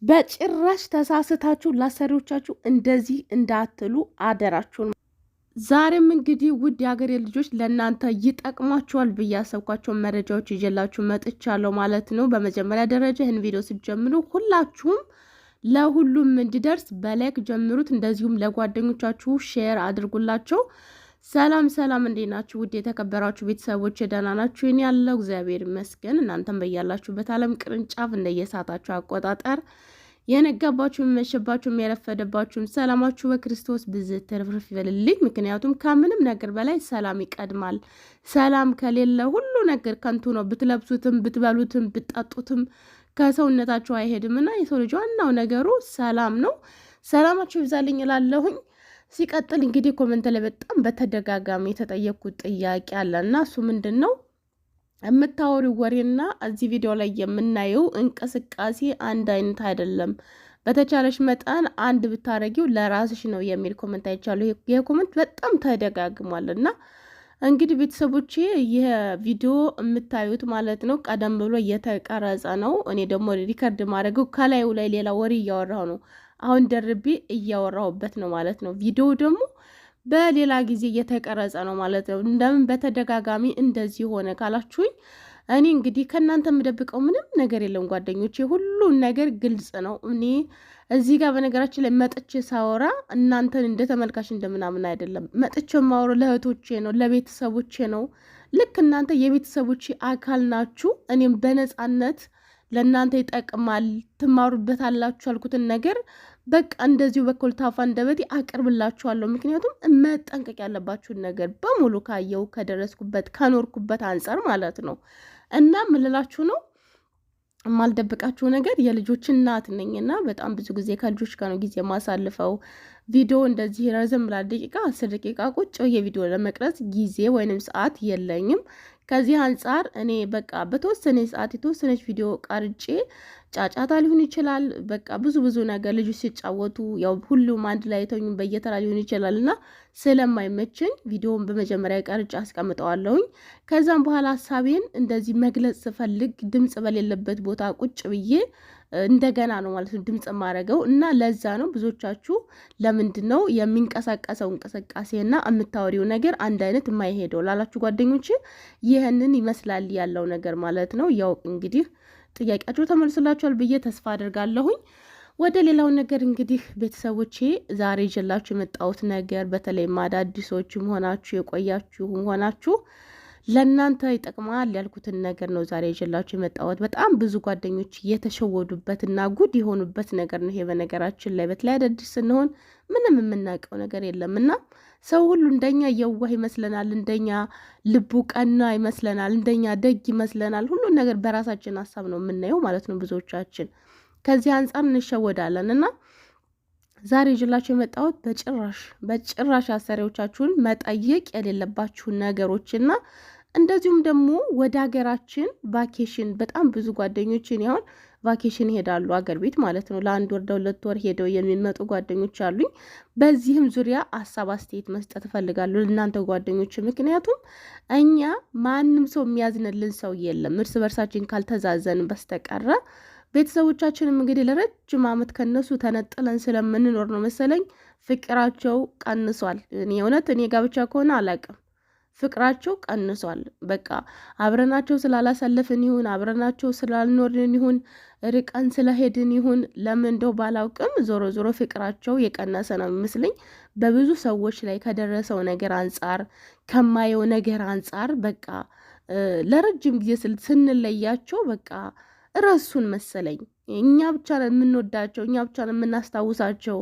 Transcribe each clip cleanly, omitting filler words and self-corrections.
በጭራሽ ተሳስታችሁ ላሰሪዎቻችሁ እንደዚህ እንዳትሉ አደራችሁን። ዛሬም እንግዲህ ውድ የሀገሬ ልጆች ለእናንተ ይጠቅሟችኋል ብዬ ያሰብኳቸው መረጃዎች ይዤላችሁ መጥቻለሁ ማለት ነው። በመጀመሪያ ደረጃ ይህን ቪዲዮ ስትጀምሩ ሁላችሁም ለሁሉም እንዲደርስ በላይክ ጀምሩት፣ እንደዚሁም ለጓደኞቻችሁ ሼር አድርጉላቸው። ሰላም ሰላም፣ እንዴት ናችሁ? ውድ የተከበራችሁ ቤተሰቦች ደህና ናችሁ? እኔ ያለው እግዚአብሔር ይመስገን። እናንተም በያላችሁበት ዓለም ቅርንጫፍ እንደየሰዓታችሁ አቆጣጠር የነጋባችሁም መሸባችሁም የረፈደባችሁም ሰላማችሁ በክርስቶስ ብዝት ትርፍርፍ ይበልልኝ። ምክንያቱም ከምንም ነገር በላይ ሰላም ይቀድማል። ሰላም ከሌለ ሁሉ ነገር ከንቱ ነው። ብትለብሱትም ብትበሉትም ብትጠጡትም ከሰውነታችሁ አይሄድምና የሰው ልጅ ዋናው ነገሩ ሰላም ነው። ሰላማችሁ ይብዛልኝ እላለሁኝ። ሲቀጥል እንግዲህ ኮመንት ላይ በጣም በተደጋጋሚ የተጠየቅኩት ጥያቄ አለ እና እሱ ምንድን ነው? የምታወሪው ወሬና እዚህ ቪዲዮ ላይ የምናየው እንቅስቃሴ አንድ አይነት አይደለም። በተቻለሽ መጠን አንድ ብታረጊው ለራስሽ ነው የሚል ኮመንት አይቻለሁ። ይሄ ኮመንት በጣም ተደጋግሟል እና እንግዲህ ቤተሰቦቼ ይህ ቪዲዮ የምታዩት ማለት ነው ቀደም ብሎ እየተቀረጸ ነው። እኔ ደግሞ ሪከርድ ማድረገው ከላዩ ላይ ሌላ ወሬ እያወራሁ ነው። አሁን ደርቤ እያወራሁበት ነው ማለት ነው። ቪዲዮ ደግሞ በሌላ ጊዜ እየተቀረጸ ነው ማለት ነው። እንደምን በተደጋጋሚ እንደዚህ ሆነ ካላችሁኝ እኔ እንግዲህ ከእናንተ የምደብቀው ምንም ነገር የለም ጓደኞቼ፣ ሁሉን ነገር ግልጽ ነው። እኔ እዚህ ጋር በነገራችን ላይ መጥቼ ሳወራ እናንተን እንደ ተመልካች እንደምናምን አይደለም። መጥቼ የማወራው ለእህቶቼ ነው፣ ለቤተሰቦቼ ነው። ልክ እናንተ የቤተሰቦቼ አካል ናችሁ። እኔም በነፃነት ለእናንተ ይጠቅማል ትማሩበታላችሁ ያልኩትን ነገር በቃ እንደዚሁ በኮልታፋ እንደበቴ አቅርብላችኋለሁ። ምክንያቱም መጠንቀቅ ያለባችሁን ነገር በሙሉ ካየው ከደረስኩበት ከኖርኩበት አንጻር ማለት ነው። እና ምልላችሁ ነው የማልደብቃችሁ ነገር የልጆች እናት ነኝና በጣም ብዙ ጊዜ ከልጆች ጋር ነው ጊዜ ማሳልፈው። ቪዲዮ እንደዚህ ረዘም ላለ ደቂቃ 10 ደቂቃ ቁጭ የቪዲዮ ለመቅረጽ ጊዜ ወይንም ሰዓት የለኝም። ከዚህ አንጻር እኔ በቃ በተወሰነ ሰዓት የተወሰነች ቪዲዮ ቀርጬ ጫጫታ ሊሆን ይችላል። በቃ ብዙ ነገር ልጆች ሲጫወቱ ያው ሁሉም አንድ ላይ ተኙን በየተራ ሊሆን ይችላል እና ስለማይመቸኝ ቪዲዮውን በመጀመሪያ ቀርጬ አስቀምጠዋለሁኝ። ከዛም በኋላ ሀሳቤን እንደዚህ መግለጽ ስፈልግ ድምጽ በሌለበት ቦታ ቁጭ ብዬ እንደገና ነው ማለት ነው ድምጽ ማረገው እና ለዛ ነው ብዙዎቻችሁ ለምንድን ነው የሚንቀሳቀሰው እንቅስቃሴና የምታወሪው ነገር አንድ አይነት የማይሄደው ላላችሁ ጓደኞቼ ይህንን ይመስላል ያለው ነገር ማለት ነው። ያው እንግዲህ ጥያቄያችሁ ተመልሶላችኋል ብዬ ተስፋ አድርጋለሁኝ። ወደ ሌላው ነገር እንግዲህ ቤተሰቦቼ ዛሬ ይዤላችሁ የመጣሁት ነገር በተለይም አዳዲሶችም ሆናችሁ የቆያችሁም ሆናችሁ ለእናንተ ይጠቅማል ያልኩትን ነገር ነው ዛሬ ይዤላችሁ የመጣሁት። በጣም ብዙ ጓደኞች የተሸወዱበትና ጉድ የሆኑበት ነገር ነው ይሄ። በነገራችን ላይ በተለይ አዳዲስ ስንሆን ምንም የምናውቀው ነገር የለም እና ሰው ሁሉ እንደኛ የዋህ ይመስለናል፣ እንደኛ ልቡ ቀና ይመስለናል፣ እንደኛ ደግ ይመስለናል። ሁሉን ነገር በራሳችን ሀሳብ ነው የምናየው ማለት ነው ብዙዎቻችን። ከዚህ አንጻር እንሸወዳለን እና ዛሬ ይዤላችሁ የመጣሁት በጭራሽ አሰሪዎቻችሁን መጠየቅ የሌለባችሁን ነገሮችና እንደዚሁም ደግሞ ወደ ሀገራችን ቫኬሽን በጣም ብዙ ጓደኞችን ያሁን ቫኬሽን ይሄዳሉ አገር ቤት ማለት ነው። ለ1 ወር ለ2 ወር ሄደው የሚመጡ ጓደኞች አሉኝ። በዚህም ዙሪያ ሀሳብ አስተያየት መስጠት እፈልጋለሁ እናንተ ጓደኞች። ምክንያቱም እኛ ማንም ሰው የሚያዝንልን ሰው የለም እርስ በርሳችን ካልተዛዘን በስተቀረ። ቤተሰቦቻችንም እንግዲህ ለረጅም ዓመት ከነሱ ተነጥለን ስለምንኖር ነው መሰለኝ ፍቅራቸው ቀንሷል። እውነት እኔ ጋብቻ ከሆነ አላውቅም፣ ፍቅራቸው ቀንሷል። በቃ አብረናቸው ስላላሳለፍን ይሁን አብረናቸው ስላልኖርን ይሁን ርቀን ስለሄድን ይሁን ለምን እንደው ባላውቅም ዞሮ ፍቅራቸው የቀነሰ ነው የሚመስለኝ። በብዙ ሰዎች ላይ ከደረሰው ነገር አንጻር ከማየው ነገር አንጻር በቃ ለረጅም ጊዜ ስንለያቸው በቃ እረሱን መሰለኝ። እኛ ብቻ ነን የምንወዳቸው፣ እኛ ብቻ ነን የምናስታውሳቸው፣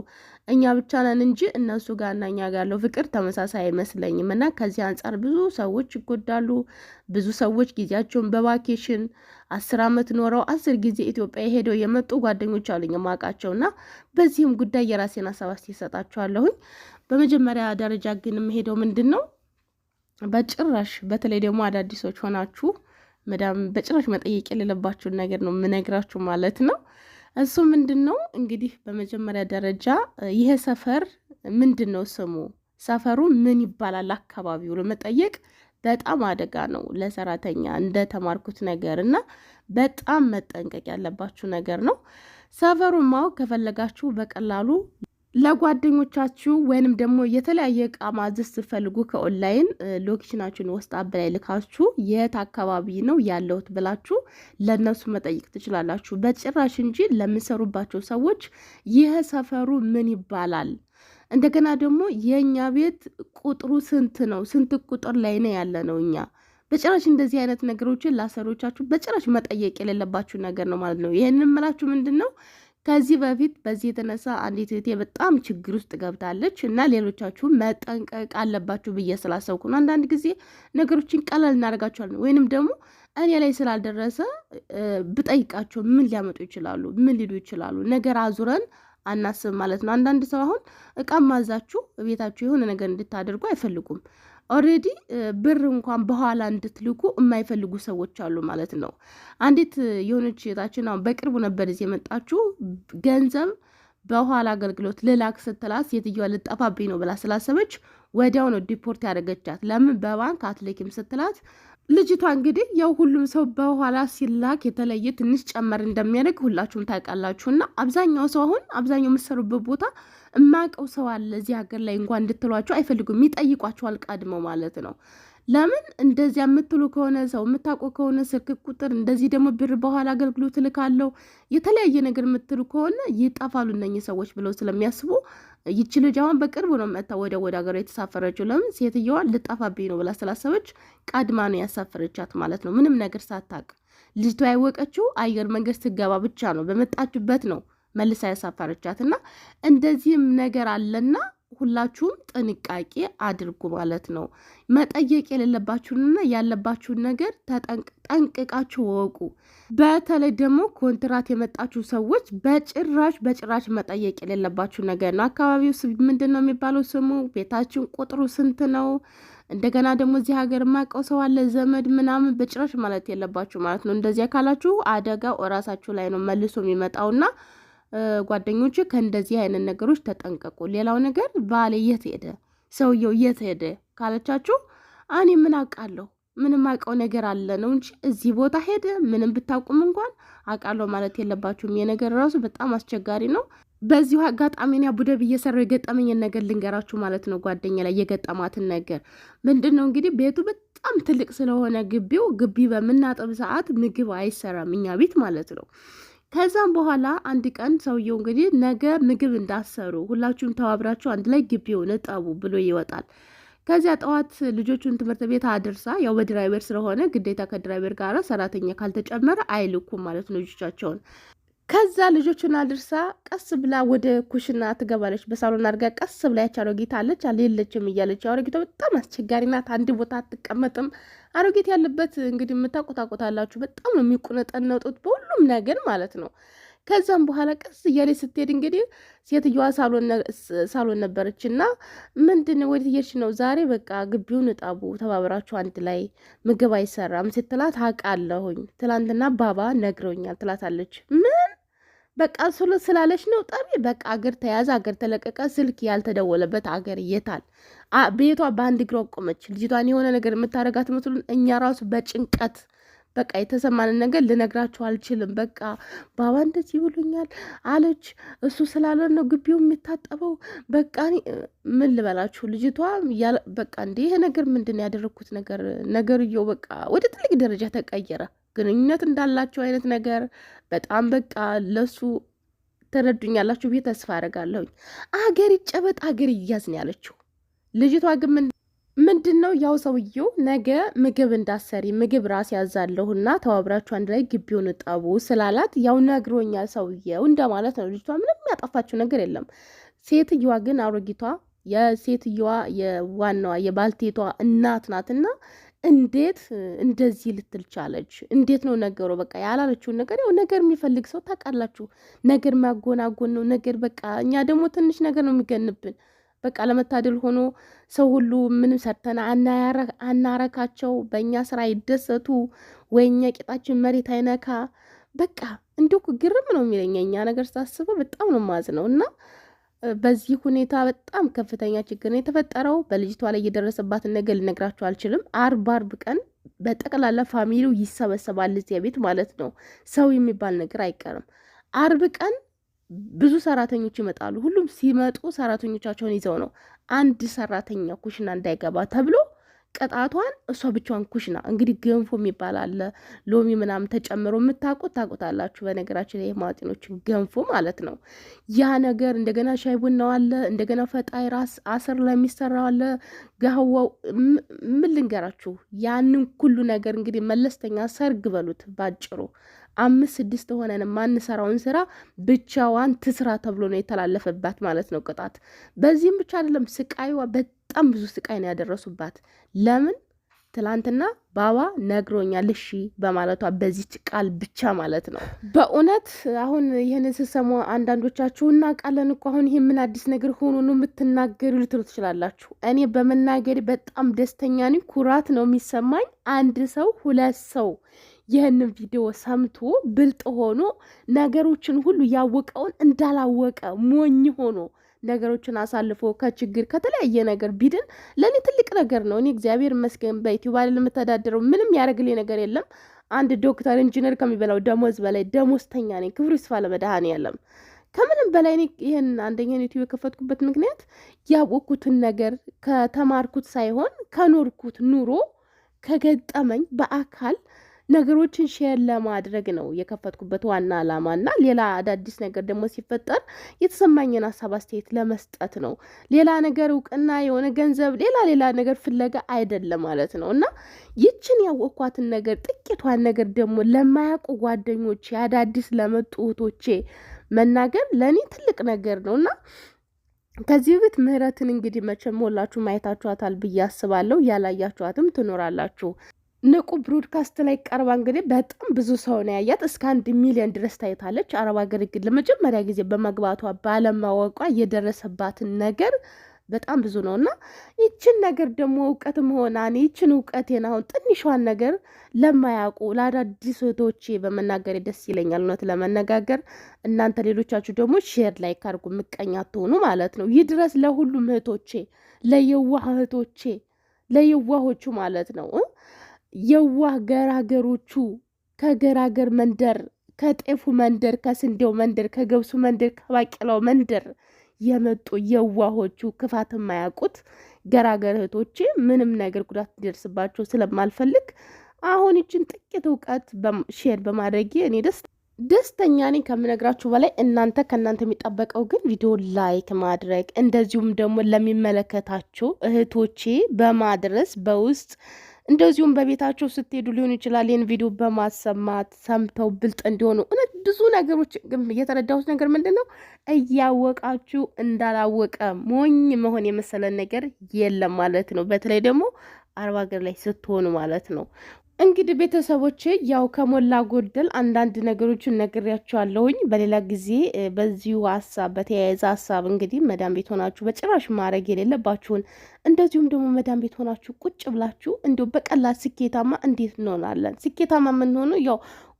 እኛ ብቻ ነን እንጂ እነሱ ጋርና እኛ ጋር ያለው ፍቅር ተመሳሳይ አይመስለኝም። እና ከዚህ አንጻር ብዙ ሰዎች ይጎዳሉ። ብዙ ሰዎች ጊዜያቸውን በቫኬሽን 10 ዓመት ኖረው 10 ጊዜ ኢትዮጵያ ሄደው የመጡ ጓደኞች አሉኝ የማውቃቸው። እና በዚህም ጉዳይ የራሴን ሀሳብ እሰጣችኋለሁኝ። በመጀመሪያ ደረጃ ግን የምሄደው ምንድን ነው በጭራሽ በተለይ ደግሞ አዳዲሶች ሆናችሁ መዳም በጭራሽ መጠየቅ የሌለባችሁን ነገር ነው የምነግራችሁ ማለት ነው። እሱ ምንድን ነው እንግዲህ በመጀመሪያ ደረጃ ይሄ ሰፈር ምንድን ነው ስሙ፣ ሰፈሩ ምን ይባላል አካባቢው ለመጠየቅ በጣም አደጋ ነው ለሰራተኛ እንደ ተማርኩት ነገር እና በጣም መጠንቀቅ ያለባችሁ ነገር ነው። ሰፈሩን ማወቅ ከፈለጋችሁ በቀላሉ ለጓደኞቻችሁ ወይንም ደግሞ የተለያየ እቃ ማዘዝ ስትፈልጉ ከኦንላይን ሎኬሽናችሁን ውስጥ አበላይ ልካችሁ የት አካባቢ ነው ያለሁት ብላችሁ ለነሱ መጠየቅ ትችላላችሁ። በጭራሽ እንጂ ለምሰሩባቸው ሰዎች ይህ ሰፈሩ ምን ይባላል፣ እንደገና ደግሞ የእኛ ቤት ቁጥሩ ስንት ነው፣ ስንት ቁጥር ላይ ነው ያለ ነው እኛ በጭራሽ እንደዚህ አይነት ነገሮችን ላሰሮቻችሁ በጭራሽ መጠየቅ የሌለባችሁ ነገር ነው ማለት ነው። ይህንን እምላችሁ ምንድን ነው ከዚህ በፊት በዚህ የተነሳ አንዲት እህቴ በጣም ችግር ውስጥ ገብታለች እና ሌሎቻችሁ መጠንቀቅ አለባችሁ ብዬ ስላሰብኩ ነው። አንዳንድ ጊዜ ነገሮችን ቀላል እናደርጋቸዋለን ወይንም ደግሞ እኔ ላይ ስላልደረሰ ብጠይቃቸው ምን ሊያመጡ ይችላሉ፣ ምን ሊሉ ይችላሉ፣ ነገር አዙረን አናስብ ማለት ነው። አንዳንድ ሰው አሁን እቃ ማዛችሁ ቤታችሁ የሆነ ነገር እንድታደርጉ አይፈልጉም። ኦልሬዲ ብር እንኳን በኋላ እንድትልኩ የማይፈልጉ ሰዎች አሉ ማለት ነው። አንዲት የሆነች እህታችን አሁን በቅርቡ ነበር እዚህ የመጣችሁ ገንዘብ በኋላ አገልግሎት ልላክ ስትላት ሴትዮዋ ልጠፋብኝ ነው ብላ ስላሰበች ወዲያው ነው ዲፖርት ያደረገቻት። ለምን በባንክ አትልኪም ስትላት ልጅቷ እንግዲህ ያው ሁሉም ሰው በኋላ ሲላክ የተለየ ትንሽ ጨመር እንደሚያደርግ ሁላችሁም ታውቃላችሁና አብዛኛው ሰው አሁን አብዛኛው የምትሰሩበት ቦታ እማቀው ሰው አለ እዚህ ሀገር ላይ እንኳን እንድትሏቸው አይፈልጉም፣ ይጠይቋቸዋል ቀድመው ማለት ነው። ለምን እንደዚያ የምትሉ ከሆነ ሰው የምታውቁ ከሆነ ስልክ ቁጥር እንደዚህ ደግሞ ብር በኋላ አገልግሎት ልካለው የተለያየ ነገር የምትሉ ከሆነ ይጠፋሉ እነኚህ ሰዎች ብለው ስለሚያስቡ ይቺ ልጅ አሁን በቅርቡ ነው መጣ ወደ ሀገሯ የተሳፈረችው። ለምን ሴትዮዋ ልጠፋብኝ ነው ብላ ስላሰበች ቀድማ ነው ያሳፈረቻት ማለት ነው። ምንም ነገር ሳታቅ ልጅቷ ያወቀችው አየር መንገድ ስትገባ ብቻ ነው፣ በመጣችበት ነው መልሳ ያሳፈረቻት። እና እንደዚህም ነገር አለና ሁላችሁም ጥንቃቄ አድርጉ ማለት ነው። መጠየቅ የሌለባችሁንና ያለባችሁን ነገር ጠንቅቃችሁ ወቁ። በተለይ ደግሞ ኮንትራት የመጣችሁ ሰዎች በጭራሽ መጠየቅ የሌለባችሁ ነገር ነው። አካባቢው ምንድን ነው የሚባለው ስሙ፣ ቤታችን ቁጥሩ ስንት ነው፣ እንደገና ደግሞ እዚህ ሀገር የማውቀው ሰው አለ ዘመድ ምናምን በጭራሽ ማለት የለባችሁ ማለት ነው። እንደዚያ ካላችሁ አደጋው እራሳችሁ ላይ ነው መልሶ የሚመጣውና ጓደኞች ከእንደዚህ አይነት ነገሮች ተጠንቀቁ። ሌላው ነገር ባለ የት ሄደ፣ ሰውየው የት ሄደ ካለቻችሁ እኔ ምን አውቃለሁ፣ ምንም አውቀው ነገር አለ ነው እንጂ እዚህ ቦታ ሄደ ምንም ብታውቁም እንኳን አውቃለሁ ማለት የለባችሁም። የነገር ራሱ በጣም አስቸጋሪ ነው። በዚሁ አጋጣሚ እኔ አቡዳቢ እየሰራው የገጠመኝን ነገር ልንገራችሁ ማለት ነው። ጓደኛ ላይ የገጠማትን ነገር ምንድን ነው እንግዲህ ቤቱ በጣም ትልቅ ስለሆነ ግቢ በምናጠብ ሰዓት ምግብ አይሰራም እኛ ቤት ማለት ነው። ከዛም በኋላ አንድ ቀን ሰውየው እንግዲህ ነገ ምግብ እንዳሰሩ ሁላችሁም ተባብራችሁ አንድ ላይ ግቢውን እጠቡ ብሎ ይወጣል። ከዚያ ጠዋት ልጆቹን ትምህርት ቤት አድርሳ ያው በድራይቨር ስለሆነ ግዴታ ከድራይቨር ጋር ሰራተኛ ካልተጨመረ አይልኩም ማለት ነው ልጆቻቸውን። ከዛ ልጆቹን አድርሳ ቀስ ብላ ወደ ኩሽና ትገባለች። በሳሎን አድርጋ ቀስ ብላ ያች አሮጊት አለች የለችም እያለች አሮጊቷ በጣም አስቸጋሪ ናት። አንድ ቦታ አትቀመጥም። አሮጊት ያለበት እንግዲህ የምታውቁታላችሁ በጣም ነው የሚቁነጠነጡት በሁሉም ነገር ማለት ነው። ከዛም በኋላ ቀስ እያለች ስትሄድ እንግዲህ ሴትዮዋ ሳሎን ነበረች እና ምንድን ወደ ትየርሽ ነው ዛሬ በቃ ግቢውን እጣቡ ተባብራችሁ አንድ ላይ ምግብ አይሰራም ስትላት አውቃለሁኝ ትላንትና ባባ ነግረውኛል ትላታለች። ምን በቃ ስላለች ነው ጠቢ በቃ አገር ተያዘ፣ አገር ተለቀቀ፣ ስልክ ያልተደወለበት አገር የታል? ቤቷ በአንድ እግሯ ቆመች። ልጅቷን የሆነ ነገር የምታደርጋት መስሉን እኛ ራሱ በጭንቀት በቃ የተሰማንን ነገር ልነግራችሁ አልችልም። በቃ ባባ እንደዚህ ብሎኛል አለች፣ እሱ ስላለ ነው ግቢው የሚታጠበው። በቃ ምን ልበላችሁ ልጅቷ በቃ እንደ ይሄ ነገር ምንድን ያደረግኩት ነገርየው በቃ ወደ ትልቅ ደረጃ ተቀየረ። ግንኙነት እንዳላቸው አይነት ነገር በጣም በቃ ለሱ ተረዱኛላችሁ ብዬ ተስፋ አደርጋለሁኝ። አገር ይጨበጥ አገር ይያዝ ነው ያለችው ልጅቷ። ግን ምንድን ነው ያው ሰውየው ነገ ምግብ እንዳሰሪ ምግብ ራስ ያዛለሁና ተባብራችሁ አንድ ላይ ግቢውን እጠቡ ስላላት ያው ነግሮኛል ሰውየው እንደማለት ነው። ልጅቷ ምንም ያጠፋችው ነገር የለም። ሴትየዋ ግን አሮጊቷ የሴትየዋ የዋናዋ የባልቴቷ እናት ናትና እንዴት እንደዚህ ልትል ቻለች? እንዴት ነው ነገሩ? በቃ ያላለችውን ነገር ያው ነገር የሚፈልግ ሰው ታውቃላችሁ፣ ነገር ማጎናጎን ነው ነገር በቃ እኛ ደግሞ ትንሽ ነገር ነው የሚገንብን። በቃ ለመታደል ሆኖ ሰው ሁሉ ምንም ሰርተና አናረካቸው፣ በእኛ ስራ ይደሰቱ ወይ እኛ ቂጣችን መሬት አይነካ። በቃ እንዲሁ ግርም ነው የሚለኝ እኛ ነገር ስታስበው በጣም ነው ማዝነው። እና በዚህ ሁኔታ በጣም ከፍተኛ ችግር ነው የተፈጠረው። በልጅቷ ላይ የደረሰባትን ነገር ልነግራችሁ አልችልም። አርብ ቀን በጠቅላላ ፋሚሊው ይሰበሰባል እዚያ ቤት ማለት ነው። ሰው የሚባል ነገር አይቀርም። አርብ ቀን ብዙ ሰራተኞች ይመጣሉ። ሁሉም ሲመጡ ሰራተኞቻቸውን ይዘው ነው። አንድ ሰራተኛ ኩሽና እንዳይገባ ተብሎ ቅጣቷን እሷ ብቻዋን ኩሽና እንግዲህ ገንፎ የሚባል አለ ሎሚ ምናምን ተጨምሮ የምታውቁት ታውቁታላችሁ። በነገራችን ላይ ማጢኖችን ገንፎ ማለት ነው። ያ ነገር እንደገና ሻይ ቡናው አለ፣ እንደገና ፈጣይ ራስ አስር ላይ የሚሰራው አለ፣ ጋህዋው ምን ልንገራችሁ። ያንን ሁሉ ነገር እንግዲህ መለስተኛ ሰርግ በሉት ባጭሩ 5-6 ሆነን ማንሰራውን ስራ ብቻዋን ትስራ ተብሎ ነው የተላለፈባት ማለት ነው ቅጣት። በዚህም ብቻ አይደለም ስቃይዋ በጣም ብዙ ስቃይ ነው ያደረሱባት። ለምን? ትላንትና ባባ ነግሮኛል እሺ በማለቷ በዚች ቃል ብቻ ማለት ነው። በእውነት አሁን ይህንን ስሰሙ አንዳንዶቻችሁ እናውቃለን እኮ አሁን ይህ ምን አዲስ ነገር ሆኖ ነው የምትናገሩ ልትሉ ትችላላችሁ። እኔ በመናገሬ በጣም ደስተኛ ነኝ። ኩራት ነው የሚሰማኝ። አንድ ሰው 2 ሰው ይህንን ቪዲዮ ሰምቶ ብልጥ ሆኖ ነገሮችን ሁሉ ያወቀውን እንዳላወቀ ሞኝ ሆኖ ነገሮችን አሳልፎ ከችግር ከተለያየ ነገር ቢድን ለእኔ ትልቅ ነገር ነው። እኔ እግዚአብሔር ይመስገን በዩቲዩብ ላይ ለምተዳደረው ምንም ያደርግልኝ ነገር የለም። አንድ ዶክተር ኢንጂነር ከሚበላው ደሞዝ በላይ ደሞዝተኛ ነኝ። ክብሩ ይስፋ ለመድኃኔዓለም። ከምንም በላይ እኔ ይህን አንደኛ ዩቲዩብ የከፈትኩበት ምክንያት ያወቅኩትን ነገር ከተማርኩት ሳይሆን ከኖርኩት ኑሮ ከገጠመኝ በአካል ነገሮችን ሼር ለማድረግ ነው የከፈትኩበት ዋና ዓላማ እና ሌላ አዳዲስ ነገር ደግሞ ሲፈጠር የተሰማኝን ሀሳብ አስተያየት ለመስጠት ነው። ሌላ ነገር እውቅና የሆነ ገንዘብ ሌላ ነገር ፍለጋ አይደለም ማለት ነው። እና ይችን ያወቅኳትን ነገር ጥቂቷን ነገር ደግሞ ለማያውቁ ጓደኞቼ አዳዲስ ለመጡ እህቶቼ መናገር ለእኔ ትልቅ ነገር ነው እና ከዚህ በፊት ምህረትን እንግዲህ መቼም ሁላችሁ ማየታችኋታል ብዬ አስባለሁ። ያላያችኋትም ትኖራላችሁ። ንቁ ብሮድካስት ላይ ቀርባ እንግዲህ በጣም ብዙ ሰው ነው ያያት። እስከ 1 ሚሊዮን ድረስ ታይታለች። አረብ ሀገር ግን ለመጀመሪያ ጊዜ በመግባቷ ባለማወቋ የደረሰባትን ነገር በጣም ብዙ ነው እና ይችን ነገር ደግሞ እውቀትም ሆና ይችን እውቀቴን አሁን ትንሿን ነገር ለማያውቁ ለአዳዲስ እህቶቼ በመናገር ደስ ይለኛል። እውነት ለመነጋገር እናንተ ሌሎቻችሁ ደግሞ ሼር ላይ ካርጉ ምቀኛ ትሆኑ ማለት ነው። ይህ ድረስ ለሁሉም እህቶቼ፣ ለየዋህ እህቶቼ፣ ለየዋሆቹ ማለት ነው። የዋህ ገራገሮቹ ከገራገር መንደር፣ ከጤፉ መንደር፣ ከስንዴው መንደር፣ ከገብሱ መንደር፣ ከባቄላው መንደር የመጡ የዋሆቹ ክፋት የማያውቁት ገራገር እህቶቼ ምንም ነገር ጉዳት እንዲደርስባቸው ስለማልፈልግ አሁን ይችን ጥቂት እውቀት ሼር በማድረጌ እኔ ደስተኛ ነኝ ከምነግራችሁ በላይ። ከእናንተ የሚጠበቀው ግን ቪዲዮ ላይክ ማድረግ እንደዚሁም ደግሞ ለሚመለከታችሁ እህቶቼ በማድረስ በውስጥ እንደዚሁም በቤታቸው ስትሄዱ ሊሆን ይችላል ይህን ቪዲዮ በማሰማት ሰምተው ብልጥ እንዲሆኑ። እውነት ብዙ ነገሮች ግን የተረዳሁት ነገር ምንድን ነው፣ እያወቃችሁ እንዳላወቀ ሞኝ መሆን የመሰለን ነገር የለም ማለት ነው። በተለይ ደግሞ አረብ ሀገር ላይ ስትሆኑ ማለት ነው። እንግዲህ ቤተሰቦቼ ያው ከሞላ ጎደል አንዳንድ ነገሮችን ነግሬያቸዋለሁኝ። በሌላ ጊዜ በዚሁ ሀሳብ በተያያዘ ሀሳብ እንግዲህ መዳም ቤት ሆናችሁ በጭራሽ ማድረግ የሌለባችሁን እንደዚሁም ደግሞ መዳም ቤት ሆናችሁ ቁጭ ብላችሁ እንዲሁ በቀላል ስኬታማ እንዴት እንሆናለን? ስኬታማ የምንሆነው ያው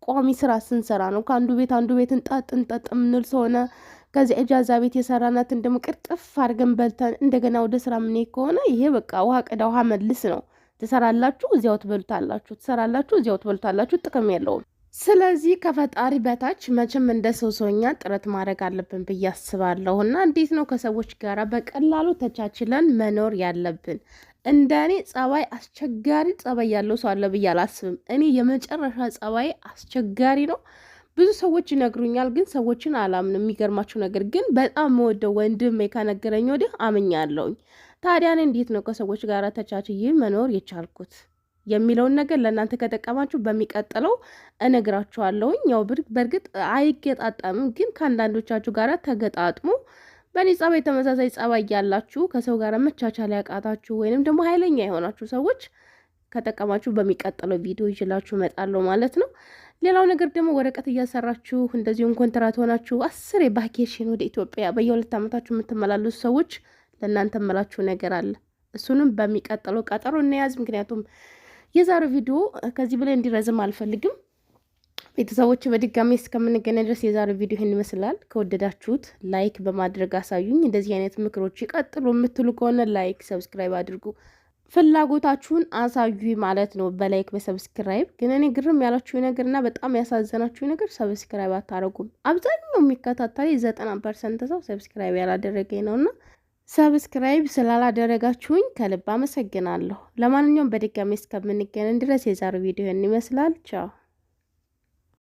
ቋሚ ስራ ስንሰራ ነው። ከአንዱ ቤት አንዱ ቤት እንጠጥ የምንል ሰሆነ ከዚህ እጃዛ ቤት የሰራናትን ደግሞ ቅርጥፍ አድርገን በልተን እንደገና ወደ ስራ የምንሄድ ከሆነ ይሄ በቃ ውሃ ቅዳ ውሃ መልስ ነው። ትሰራላችሁ እዚያው ትበሉታላችሁ፣ ትሰራላችሁ እዚያው ትበሉታላችሁ። ጥቅም የለውም። ስለዚህ ከፈጣሪ በታች መቼም እንደ ሰውኛ ጥረት ማድረግ አለብን ብዬ አስባለሁ። እና እንዴት ነው ከሰዎች ጋር በቀላሉ ተቻችለን መኖር ያለብን? እንደ እኔ ጸባይ አስቸጋሪ ጸባይ ያለው ሰው አለ ብዬ አላስብም። እኔ የመጨረሻ ጸባይ አስቸጋሪ ነው። ብዙ ሰዎች ይነግሩኛል፣ ግን ሰዎችን አላምንም። የሚገርማቸው ነገር ግን በጣም መወደው ወንድሜ ከነገረኝ ወዲህ አምኛለሁኝ። ታዲያ እኔ እንዴት ነው ከሰዎች ጋር ተቻችዬ መኖር የቻልኩት የሚለውን ነገር ለእናንተ ከጠቀማችሁ በሚቀጥለው እነግራችኋለሁኝ። ያው በእርግጥ አይገጣጠምም፣ ግን ከአንዳንዶቻችሁ ጋር ተገጣጥሙ። በእኔ ጸባይ ተመሳሳይ ጸባይ ያላችሁ ከሰው ጋር መቻቻል ያቃታችሁ ወይንም ደግሞ ኃይለኛ የሆናችሁ ሰዎች ከጠቀማችሁ በሚቀጥለው ቪዲዮ ይችላችሁ እመጣለሁ ማለት ነው። ሌላው ነገር ደግሞ ወረቀት እያሰራችሁ እንደዚሁም ኮንትራት ሆናችሁ 10 የቫኬሽን ወደ ኢትዮጵያ በየ2 ዓመታችሁ የምትመላለሱ ሰዎች ለእናንተ መላችሁ ነገር አለ። እሱንም በሚቀጥለው ቀጠሮ እንያዝ። ምክንያቱም የዛሬው ቪዲዮ ከዚህ በላይ እንዲረዝም አልፈልግም። ቤተሰቦች በድጋሚ እስከምንገናኝ ድረስ የዛሬው ቪዲዮ ይህን ይመስላል። ከወደዳችሁት ላይክ በማድረግ አሳዩኝ። እንደዚህ አይነት ምክሮች ይቀጥሉ የምትሉ ከሆነ ላይክ፣ ሰብስክራይብ አድርጉ። ፍላጎታችሁን አሳዩ ማለት ነው፣ በላይክ በሰብስክራይብ። ግን እኔ ግርም ያላችሁ ነገርና በጣም ያሳዘናችሁ ነገር ሰብስክራይብ አታረጉም። አብዛኛው የሚከታተል 90% ሰው ሰብስክራይብ ያላደረገኝ ነውና ሰብስክራይብ ስላላደረጋችሁኝ ከልብ አመሰግናለሁ። ለማንኛውም በድጋሚ እስከምንገናኝ ድረስ የዛሬው ቪዲዮ ይመስላል። ቻው።